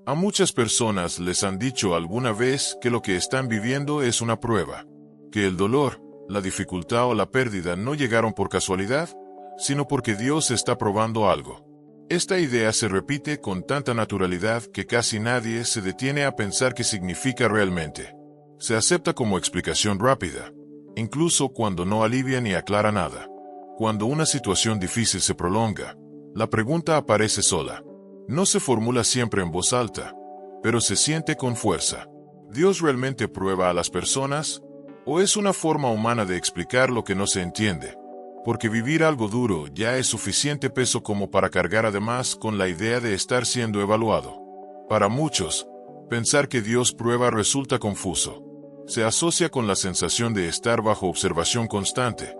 A muchas personas les han dicho alguna vez que lo que están viviendo es una prueba, que el dolor, la dificultad o la pérdida no llegaron por casualidad, sino porque Dios está probando algo. Esta idea se repite con tanta naturalidad que casi nadie se detiene a pensar qué significa realmente. Se acepta como explicación rápida, incluso cuando no alivia ni aclara nada. Cuando una situación difícil se prolonga, la pregunta aparece sola. No se formula siempre en voz alta, pero se siente con fuerza. ¿Dios realmente prueba a las personas? ¿O es una forma humana de explicar lo que no se entiende? Porque vivir algo duro ya es suficiente peso como para cargar además con la idea de estar siendo evaluado. Para muchos, pensar que Dios prueba resulta confuso. Se asocia con la sensación de estar bajo observación constante,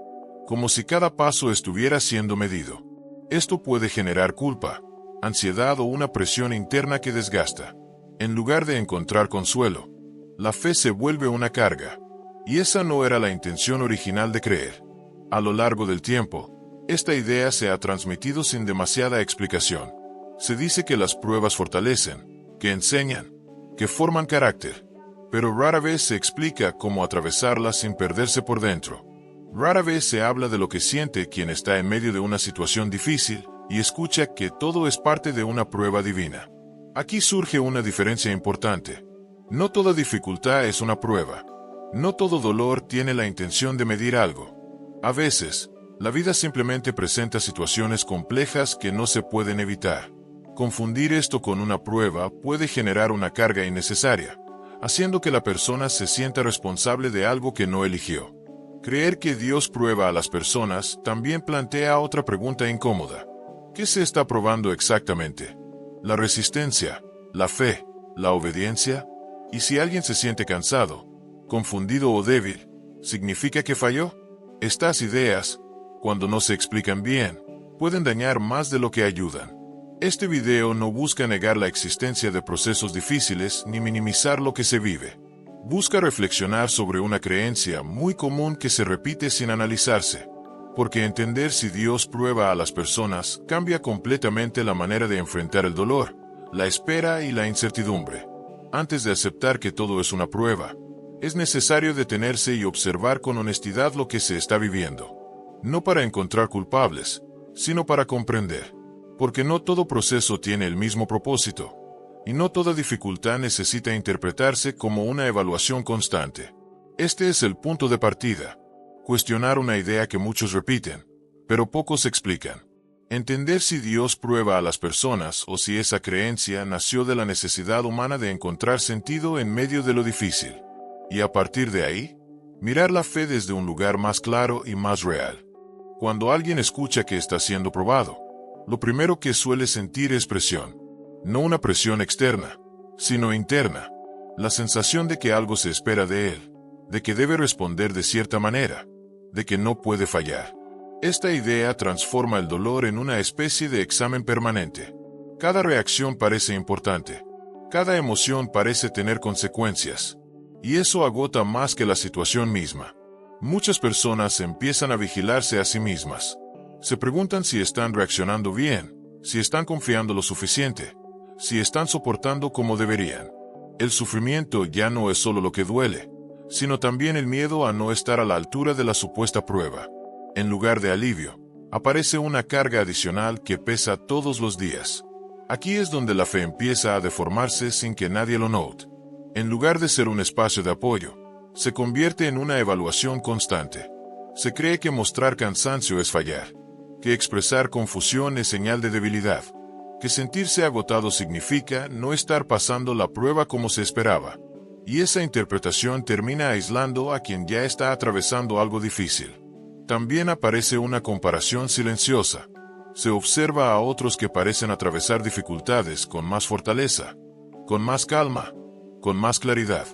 como si cada paso estuviera siendo medido. Esto puede generar culpa, ansiedad o una presión interna que desgasta. En lugar de encontrar consuelo, la fe se vuelve una carga, y esa no era la intención original de creer. A lo largo del tiempo, esta idea se ha transmitido sin demasiada explicación. Se dice que las pruebas fortalecen, que enseñan, que forman carácter, pero rara vez se explica cómo atravesarlas sin perderse por dentro. Rara vez se habla de lo que siente quien está en medio de una situación difícil y escucha que todo es parte de una prueba divina. Aquí surge una diferencia importante. No toda dificultad es una prueba. No todo dolor tiene la intención de medir algo. A veces, la vida simplemente presenta situaciones complejas que no se pueden evitar. Confundir esto con una prueba puede generar una carga innecesaria, haciendo que la persona se sienta responsable de algo que no eligió. Creer que Dios prueba a las personas también plantea otra pregunta incómoda. ¿Qué se está probando exactamente? ¿La resistencia, la fe, la obediencia? ¿Y si alguien se siente cansado, confundido o débil, significa que falló? Estas ideas, cuando no se explican bien, pueden dañar más de lo que ayudan. Este video no busca negar la existencia de procesos difíciles ni minimizar lo que se vive. Busca reflexionar sobre una creencia muy común que se repite sin analizarse, porque entender si Dios prueba a las personas cambia completamente la manera de enfrentar el dolor, la espera y la incertidumbre. Antes de aceptar que todo es una prueba, es necesario detenerse y observar con honestidad lo que se está viviendo. No para encontrar culpables, sino para comprender. Porque no todo proceso tiene el mismo propósito, y no toda dificultad necesita interpretarse como una evaluación constante. Este es el punto de partida. Cuestionar una idea que muchos repiten, pero pocos explican. Entender si Dios prueba a las personas o si esa creencia nació de la necesidad humana de encontrar sentido en medio de lo difícil. Y a partir de ahí, mirar la fe desde un lugar más claro y más real. Cuando alguien escucha que está siendo probado, lo primero que suele sentir es presión. No una presión externa, sino interna. La sensación de que algo se espera de él, de que debe responder de cierta manera, de que no puede fallar. Esta idea transforma el dolor en una especie de examen permanente. Cada reacción parece importante. Cada emoción parece tener consecuencias. Y eso agota más que la situación misma. Muchas personas empiezan a vigilarse a sí mismas. Se preguntan si están reaccionando bien, si están confiando lo suficiente, si están soportando como deberían. El sufrimiento ya no es solo lo que duele, sino también el miedo a no estar a la altura de la supuesta prueba. En lugar de alivio, aparece una carga adicional que pesa todos los días. Aquí es donde la fe empieza a deformarse sin que nadie lo note. En lugar de ser un espacio de apoyo, se convierte en una evaluación constante. Se cree que mostrar cansancio es fallar, que expresar confusión es señal de debilidad, que sentirse agotado significa no estar pasando la prueba como se esperaba. Y esa interpretación termina aislando a quien ya está atravesando algo difícil. También aparece una comparación silenciosa. Se observa a otros que parecen atravesar dificultades con más fortaleza, con más calma, con más claridad.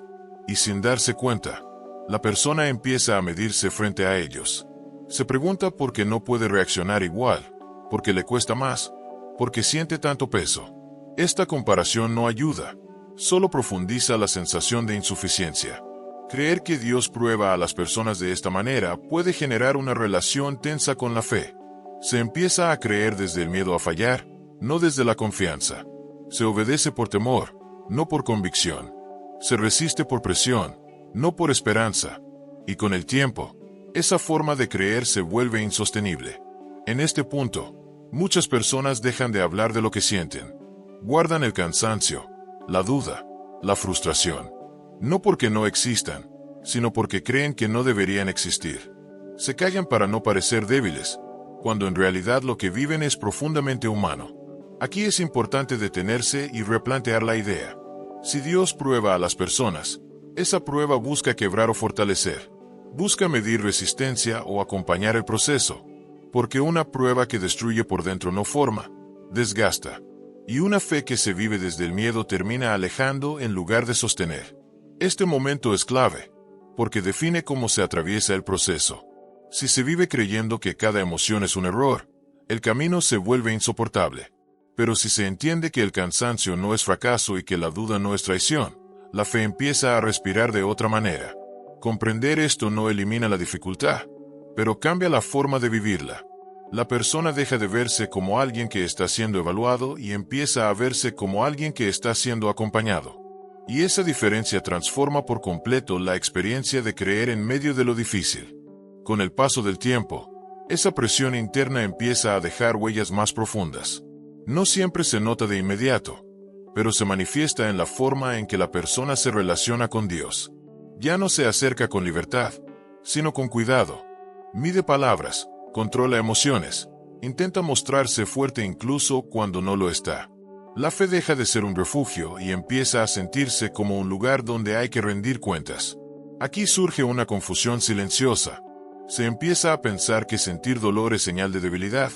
Y sin darse cuenta, la persona empieza a medirse frente a ellos. Se pregunta por qué no puede reaccionar igual, por qué le cuesta más, por qué siente tanto peso. Esta comparación no ayuda, solo profundiza la sensación de insuficiencia. Creer que Dios prueba a las personas de esta manera puede generar una relación tensa con la fe. Se empieza a creer desde el miedo a fallar, no desde la confianza. Se obedece por temor, no por convicción. Se resiste por presión, no por esperanza. Y con el tiempo, esa forma de creer se vuelve insostenible. En este punto, muchas personas dejan de hablar de lo que sienten. Guardan el cansancio, la duda, la frustración. No porque no existan, sino porque creen que no deberían existir. Se callan para no parecer débiles, cuando en realidad lo que viven es profundamente humano. Aquí es importante detenerse y replantear la idea. Si Dios prueba a las personas, esa prueba busca quebrar o fortalecer. Busca medir resistencia o acompañar el proceso. Porque una prueba que destruye por dentro no forma, desgasta. Y una fe que se vive desde el miedo termina alejando en lugar de sostener. Este momento es clave, porque define cómo se atraviesa el proceso. Si se vive creyendo que cada emoción es un error, el camino se vuelve insoportable. Pero si se entiende que el cansancio no es fracaso y que la duda no es traición, la fe empieza a respirar de otra manera. Comprender esto no elimina la dificultad, pero cambia la forma de vivirla. La persona deja de verse como alguien que está siendo evaluado y empieza a verse como alguien que está siendo acompañado. Y esa diferencia transforma por completo la experiencia de creer en medio de lo difícil. Con el paso del tiempo, esa presión interna empieza a dejar huellas más profundas. No siempre se nota de inmediato, pero se manifiesta en la forma en que la persona se relaciona con Dios. Ya no se acerca con libertad, sino con cuidado. Mide palabras, controla emociones, intenta mostrarse fuerte incluso cuando no lo está. La fe deja de ser un refugio y empieza a sentirse como un lugar donde hay que rendir cuentas. Aquí surge una confusión silenciosa. Se empieza a pensar que sentir dolor es señal de debilidad,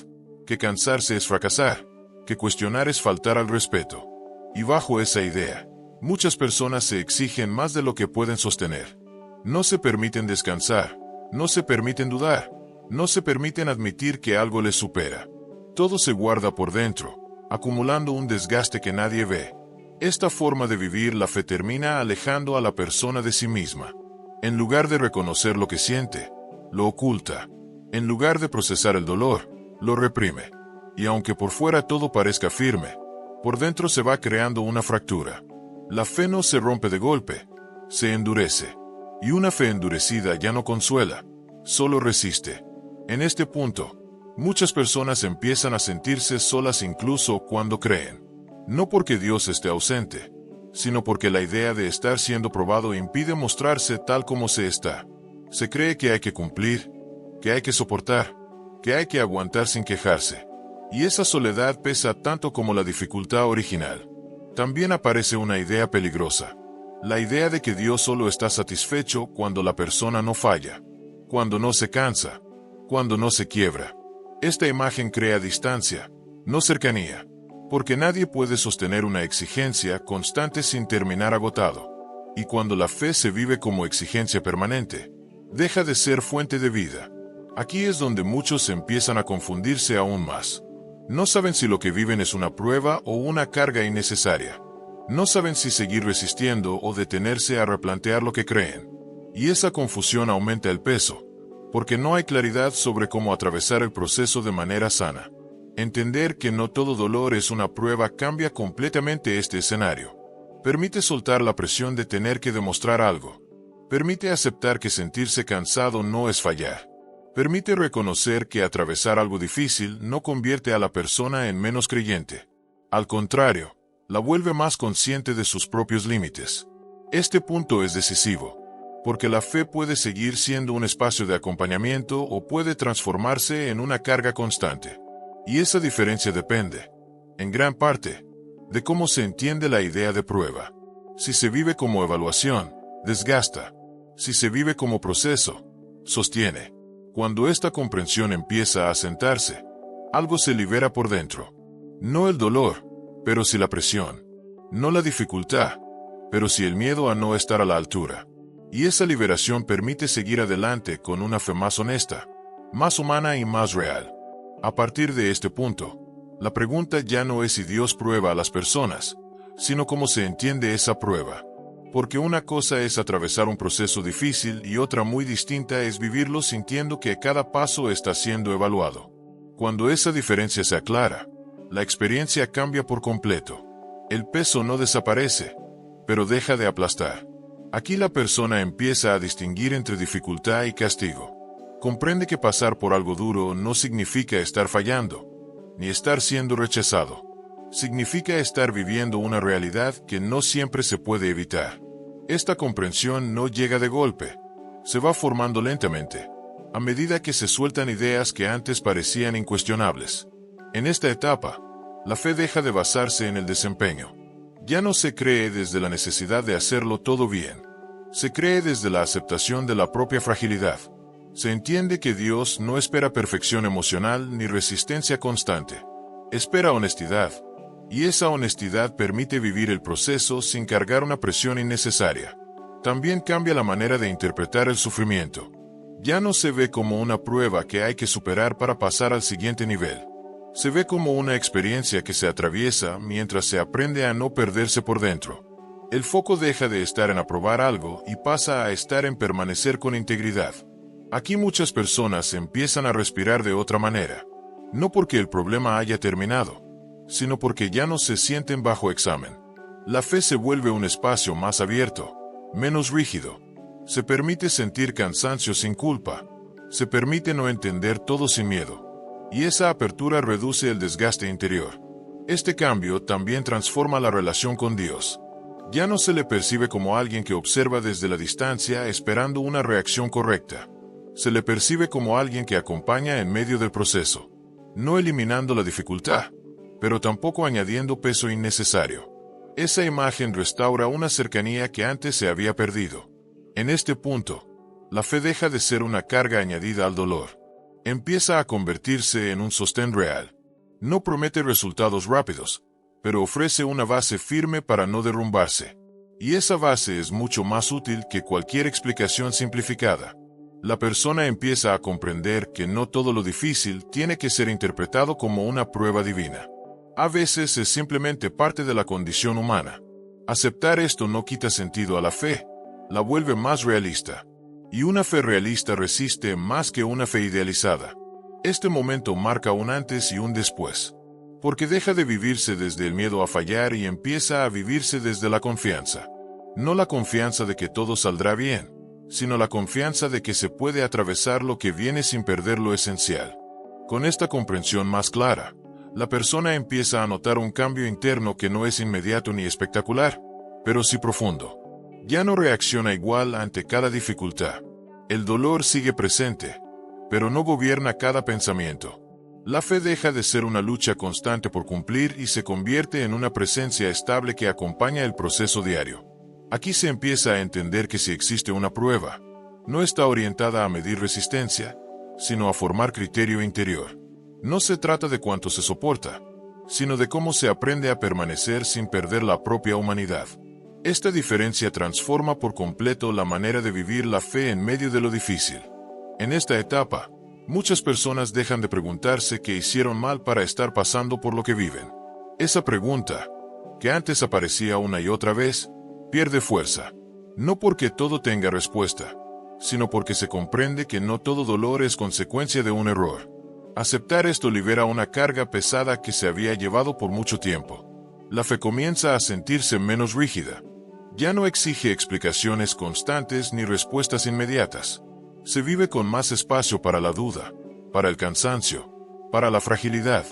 que cansarse es fracasar, que cuestionar es faltar al respeto. Y bajo esa idea, muchas personas se exigen más de lo que pueden sostener. No se permiten descansar, no se permiten dudar, no se permiten admitir que algo les supera. Todo se guarda por dentro, acumulando un desgaste que nadie ve. Esta forma de vivir la fe termina alejando a la persona de sí misma. En lugar de reconocer lo que siente, lo oculta. En lugar de procesar el dolor, lo reprime. Y aunque por fuera todo parezca firme, por dentro se va creando una fractura. La fe no se rompe de golpe, se endurece. Y una fe endurecida ya no consuela, solo resiste. En este punto, muchas personas empiezan a sentirse solas incluso cuando creen. No porque Dios esté ausente, sino porque la idea de estar siendo probado impide mostrarse tal como se está. Se cree que hay que cumplir, que hay que soportar, que hay que aguantar sin quejarse. Y esa soledad pesa tanto como la dificultad original. También aparece una idea peligrosa. La idea de que Dios solo está satisfecho cuando la persona no falla, cuando no se cansa, cuando no se quiebra. Esta imagen crea distancia, no cercanía, porque nadie puede sostener una exigencia constante sin terminar agotado. Y cuando la fe se vive como exigencia permanente, deja de ser fuente de vida. Aquí es donde muchos empiezan a confundirse aún más. No saben si lo que viven es una prueba o una carga innecesaria. No saben si seguir resistiendo o detenerse a replantear lo que creen. Y esa confusión aumenta el peso, porque no hay claridad sobre cómo atravesar el proceso de manera sana. Entender que no todo dolor es una prueba cambia completamente este escenario. Permite soltar la presión de tener que demostrar algo. Permite aceptar que sentirse cansado no es fallar. Permite reconocer que atravesar algo difícil no convierte a la persona en menos creyente. Al contrario, la vuelve más consciente de sus propios límites. Este punto es decisivo, porque la fe puede seguir siendo un espacio de acompañamiento o puede transformarse en una carga constante. Y esa diferencia depende, en gran parte, de cómo se entiende la idea de prueba. Si se vive como evaluación, desgasta. Si se vive como proceso, sostiene. Cuando esta comprensión empieza a asentarse, algo se libera por dentro. No el dolor, pero sí la presión. No la dificultad, pero sí el miedo a no estar a la altura. Y esa liberación permite seguir adelante con una fe más honesta, más humana y más real. A partir de este punto, la pregunta ya no es si Dios prueba a las personas, sino cómo se entiende esa prueba. Porque una cosa es atravesar un proceso difícil y otra muy distinta es vivirlo sintiendo que cada paso está siendo evaluado. Cuando esa diferencia se aclara, la experiencia cambia por completo. El peso no desaparece, pero deja de aplastar. Aquí la persona empieza a distinguir entre dificultad y castigo. Comprende que pasar por algo duro no significa estar fallando, ni estar siendo rechazado. Significa estar viviendo una realidad que no siempre se puede evitar. Esta comprensión no llega de golpe. Se va formando lentamente, a medida que se sueltan ideas que antes parecían incuestionables. En esta etapa, la fe deja de basarse en el desempeño. Ya no se cree desde la necesidad de hacerlo todo bien. Se cree desde la aceptación de la propia fragilidad. Se entiende que Dios no espera perfección emocional ni resistencia constante. Espera honestidad, y esa honestidad permite vivir el proceso sin cargar una presión innecesaria. También cambia la manera de interpretar el sufrimiento. Ya no se ve como una prueba que hay que superar para pasar al siguiente nivel. Se ve como una experiencia que se atraviesa mientras se aprende a no perderse por dentro. El foco deja de estar en aprobar algo y pasa a estar en permanecer con integridad. Aquí muchas personas empiezan a respirar de otra manera. No porque el problema haya terminado, sino porque ya no se sienten bajo examen. La fe se vuelve un espacio más abierto, menos rígido. Se permite sentir cansancio sin culpa. Se permite no entender todo sin miedo. Y esa apertura reduce el desgaste interior. Este cambio también transforma la relación con Dios. Ya no se le percibe como alguien que observa desde la distancia esperando una reacción correcta. Se le percibe como alguien que acompaña en medio del proceso, no eliminando la dificultad, pero tampoco añadiendo peso innecesario. Esa imagen restaura una cercanía que antes se había perdido. En este punto, la fe deja de ser una carga añadida al dolor. Empieza a convertirse en un sostén real. No promete resultados rápidos, pero ofrece una base firme para no derrumbarse. Y esa base es mucho más útil que cualquier explicación simplificada. La persona empieza a comprender que no todo lo difícil tiene que ser interpretado como una prueba divina. A veces es simplemente parte de la condición humana. Aceptar esto no quita sentido a la fe, la vuelve más realista. Y una fe realista resiste más que una fe idealizada. Este momento marca un antes y un después, porque deja de vivirse desde el miedo a fallar y empieza a vivirse desde la confianza. No la confianza de que todo saldrá bien, sino la confianza de que se puede atravesar lo que viene sin perder lo esencial. Con esta comprensión más clara, la persona empieza a notar un cambio interno que no es inmediato ni espectacular, pero sí profundo. Ya no reacciona igual ante cada dificultad. El dolor sigue presente, pero no gobierna cada pensamiento. La fe deja de ser una lucha constante por cumplir y se convierte en una presencia estable que acompaña el proceso diario. Aquí se empieza a entender que si existe una prueba, no está orientada a medir resistencia, sino a formar criterio interior. No se trata de cuánto se soporta, sino de cómo se aprende a permanecer sin perder la propia humanidad. Esta diferencia transforma por completo la manera de vivir la fe en medio de lo difícil. En esta etapa, muchas personas dejan de preguntarse qué hicieron mal para estar pasando por lo que viven. Esa pregunta, que antes aparecía una y otra vez, pierde fuerza. No porque todo tenga respuesta, sino porque se comprende que no todo dolor es consecuencia de un error. Aceptar esto libera una carga pesada que se había llevado por mucho tiempo. La fe comienza a sentirse menos rígida. Ya no exige explicaciones constantes ni respuestas inmediatas. Se vive con más espacio para la duda, para el cansancio, para la fragilidad.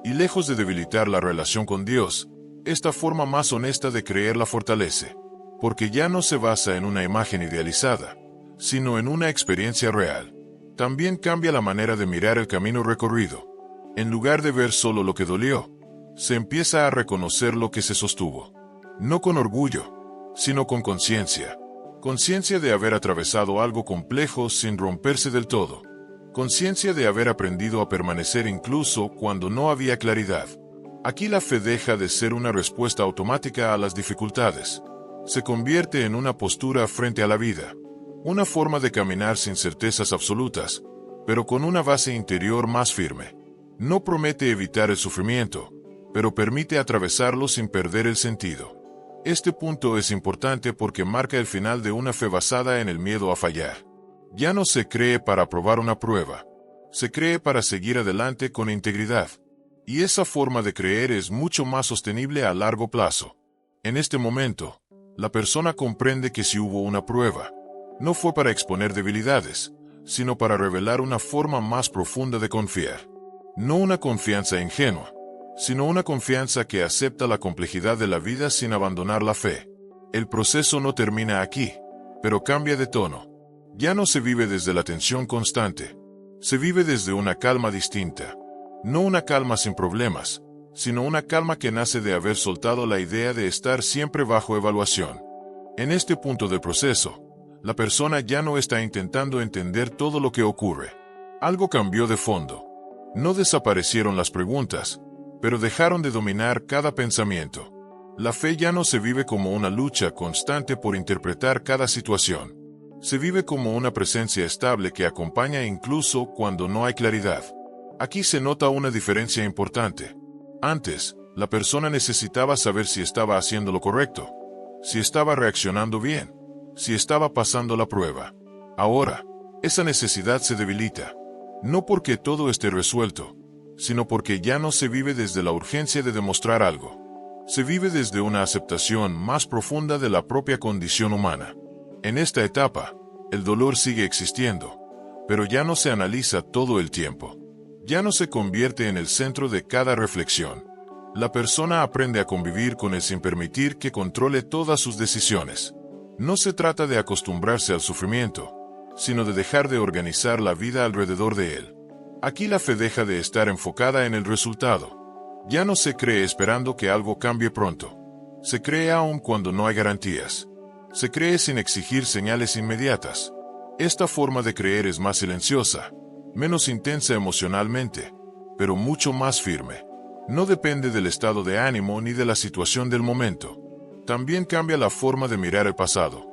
Y lejos de debilitar la relación con Dios, esta forma más honesta de creer la fortalece, porque ya no se basa en una imagen idealizada, sino en una experiencia real. También cambia la manera de mirar el camino recorrido. En lugar de ver solo lo que dolió, se empieza a reconocer lo que se sostuvo. No con orgullo, sino con conciencia. Conciencia de haber atravesado algo complejo sin romperse del todo. Conciencia de haber aprendido a permanecer incluso cuando no había claridad. Aquí la fe deja de ser una respuesta automática a las dificultades. Se convierte en una postura frente a la vida. Una forma de caminar sin certezas absolutas, pero con una base interior más firme. No promete evitar el sufrimiento, pero permite atravesarlo sin perder el sentido. Este punto es importante porque marca el final de una fe basada en el miedo a fallar. Ya no se cree para aprobar una prueba, se cree para seguir adelante con integridad. Y esa forma de creer es mucho más sostenible a largo plazo. En este momento, La persona comprende que si hubo una prueba, no fue para exponer debilidades, sino para revelar una forma más profunda de confiar. No una confianza ingenua, sino una confianza que acepta la complejidad de la vida sin abandonar la fe. El proceso no termina aquí, pero cambia de tono. Ya no se vive desde la tensión constante, se vive desde una calma distinta. No una calma sin problemas, sino una calma que nace de haber soltado la idea de estar siempre bajo evaluación. En este punto del proceso, la persona ya no está intentando entender todo lo que ocurre. Algo cambió de fondo. No desaparecieron las preguntas, pero dejaron de dominar cada pensamiento. La fe ya no se vive como una lucha constante por interpretar cada situación. Se vive como una presencia estable que acompaña incluso cuando no hay claridad. Aquí se nota una diferencia importante. Antes, la persona necesitaba saber si estaba haciendo lo correcto, si estaba reaccionando bien, si estaba pasando la prueba. Ahora, esa necesidad se debilita. No porque todo esté resuelto, sino porque ya no se vive desde la urgencia de demostrar algo. Se vive desde una aceptación más profunda de la propia condición humana. En esta etapa, el dolor sigue existiendo, pero ya no se analiza todo el tiempo. Ya no se convierte en el centro de cada reflexión. La persona aprende a convivir con él sin permitir que controle todas sus decisiones. No se trata de acostumbrarse al sufrimiento, sino de dejar de organizar la vida alrededor de él. Aquí la fe deja de estar enfocada en el resultado. Ya no se cree esperando que algo cambie pronto. Se cree aún cuando no hay garantías. Se cree sin exigir señales inmediatas. Esta forma de creer es más silenciosa, menos intensa emocionalmente, pero mucho más firme. No depende del estado de ánimo ni de la situación del momento. También cambia la forma de mirar el pasado.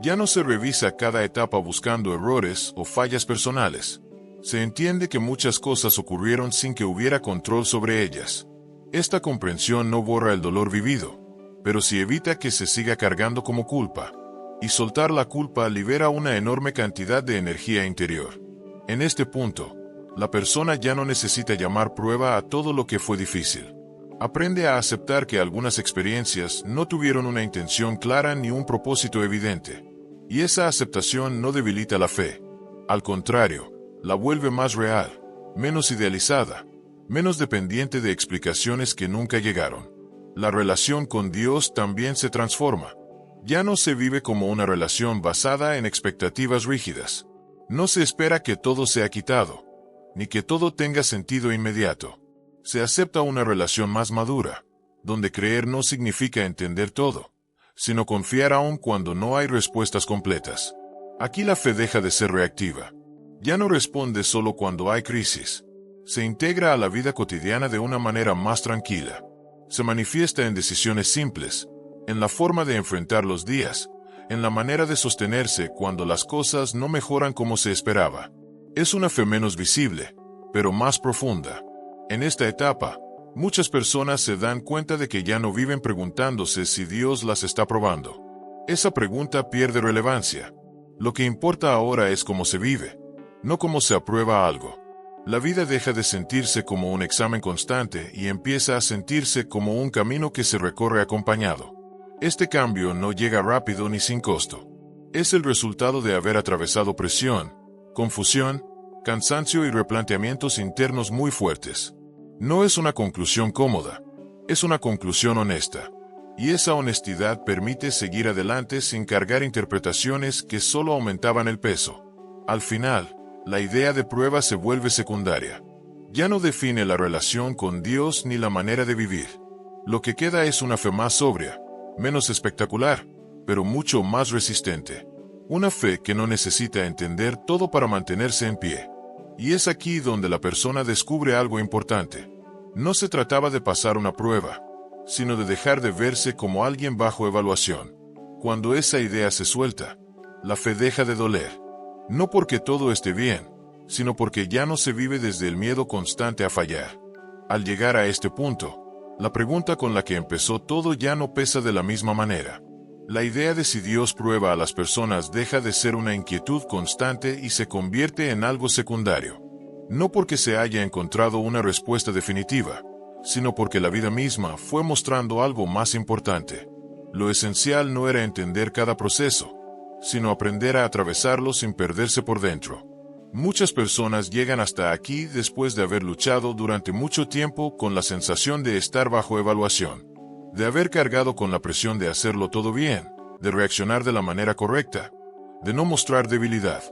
Ya no se revisa cada etapa buscando errores o fallas personales. Se entiende que muchas cosas ocurrieron sin que hubiera control sobre ellas. Esta comprensión no borra el dolor vivido, pero sí evita que se siga cargando como culpa. Y soltar la culpa libera una enorme cantidad de energía interior. En este punto, la persona ya no necesita llamar prueba a todo lo que fue difícil. Aprende a aceptar que algunas experiencias no tuvieron una intención clara ni un propósito evidente. Y esa aceptación no debilita la fe. Al contrario, la vuelve más real, menos idealizada, menos dependiente de explicaciones que nunca llegaron. La relación con Dios también se transforma. Ya no se vive como una relación basada en expectativas rígidas. No se espera que todo sea quitado, ni que todo tenga sentido inmediato. Se acepta una relación más madura, donde creer no significa entender todo, sino confiar aún cuando no hay respuestas completas. Aquí la fe deja de ser reactiva. Ya no responde solo cuando hay crisis. Se integra a la vida cotidiana de una manera más tranquila. Se manifiesta en decisiones simples, en la forma de enfrentar los días, en la manera de sostenerse cuando las cosas no mejoran como se esperaba. Es una fe menos visible, pero más profunda. En esta etapa, muchas personas se dan cuenta de que ya no viven preguntándose si Dios las está probando. Esa pregunta pierde relevancia. Lo que importa ahora es cómo se vive, no cómo se aprueba algo. La vida deja de sentirse como un examen constante y empieza a sentirse como un camino que se recorre acompañado. Este cambio no llega rápido ni sin costo. Es el resultado de haber atravesado presión, confusión, cansancio y replanteamientos internos muy fuertes. No es una conclusión cómoda, es una conclusión honesta. Y esa honestidad permite seguir adelante sin cargar interpretaciones que solo aumentaban el peso. Al final, la idea de prueba se vuelve secundaria. Ya no define la relación con Dios ni la manera de vivir. Lo que queda es una fe más sobria, menos espectacular, pero mucho más resistente. Una fe que no necesita entender todo para mantenerse en pie. Y es aquí donde la persona descubre algo importante. No se trataba de pasar una prueba, sino de dejar de verse como alguien bajo evaluación. Cuando esa idea se suelta, la fe deja de doler. No porque todo esté bien, sino porque ya no se vive desde el miedo constante a fallar. Al llegar a este punto, la pregunta con la que empezó todo ya no pesa de la misma manera. La idea de si Dios prueba a las personas deja de ser una inquietud constante y se convierte en algo secundario. No porque se haya encontrado una respuesta definitiva, sino porque la vida misma fue mostrando algo más importante. Lo esencial no era entender cada proceso, sino aprender a atravesarlo sin perderse por dentro. Muchas personas llegan hasta aquí después de haber luchado durante mucho tiempo con la sensación de estar bajo evaluación, de haber cargado con la presión de hacerlo todo bien, de reaccionar de la manera correcta, de no mostrar debilidad.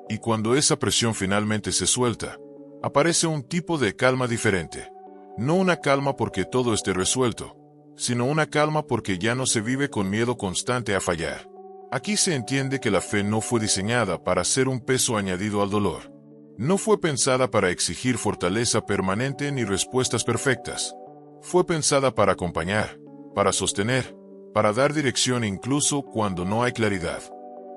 Y cuando esa presión finalmente se suelta, aparece un tipo de calma diferente. No una calma porque todo esté resuelto, sino una calma porque ya no se vive con miedo constante a fallar. Aquí se entiende que la fe no fue diseñada para ser un peso añadido al dolor. No fue pensada para exigir fortaleza permanente ni respuestas perfectas. Fue pensada para acompañar, para sostener, para dar dirección incluso cuando no hay claridad.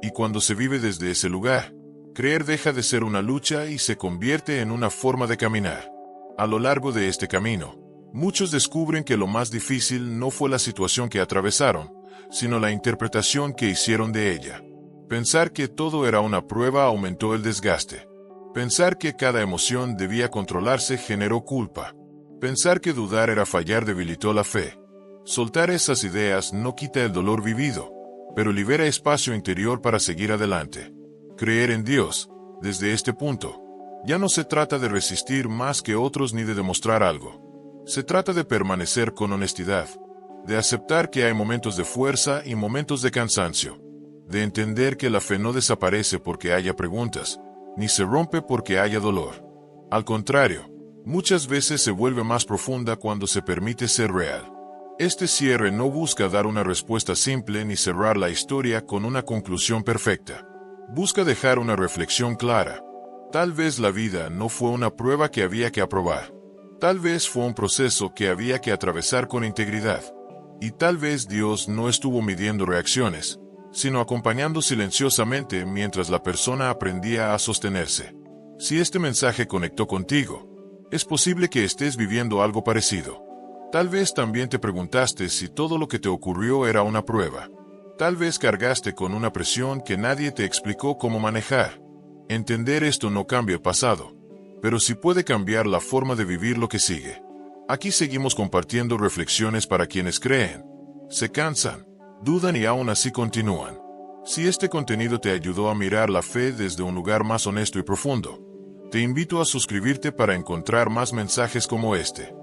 Y cuando se vive desde ese lugar, creer deja de ser una lucha y se convierte en una forma de caminar. A lo largo de este camino, muchos descubren que lo más difícil no fue la situación que atravesaron, sino la interpretación que hicieron de ella. Pensar que todo era una prueba aumentó el desgaste. Pensar que cada emoción debía controlarse generó culpa. Pensar que dudar era fallar debilitó la fe. Soltar esas ideas no quita el dolor vivido, pero libera espacio interior para seguir adelante. Creer en Dios, desde este punto, ya no se trata de resistir más que otros ni de demostrar algo. Se trata de permanecer con honestidad, de aceptar que hay momentos de fuerza y momentos de cansancio, de entender que la fe no desaparece porque haya preguntas, ni se rompe porque haya dolor. Al contrario, muchas veces se vuelve más profunda cuando se permite ser real. Este cierre no busca dar una respuesta simple ni cerrar la historia con una conclusión perfecta. Busca dejar una reflexión clara. Tal vez la vida no fue una prueba que había que aprobar. Tal vez fue un proceso que había que atravesar con integridad. Y tal vez Dios no estuvo midiendo reacciones, sino acompañando silenciosamente mientras la persona aprendía a sostenerse. Si este mensaje conectó contigo, es posible que estés viviendo algo parecido. Tal vez también te preguntaste si todo lo que te ocurrió era una prueba. Tal vez cargaste con una presión que nadie te explicó cómo manejar. Entender esto no cambia el pasado, pero sí puede cambiar la forma de vivir lo que sigue. Aquí seguimos compartiendo reflexiones para quienes creen, se cansan, dudan y aún así continúan. Si este contenido te ayudó a mirar la fe desde un lugar más honesto y profundo, te invito a suscribirte para encontrar más mensajes como este.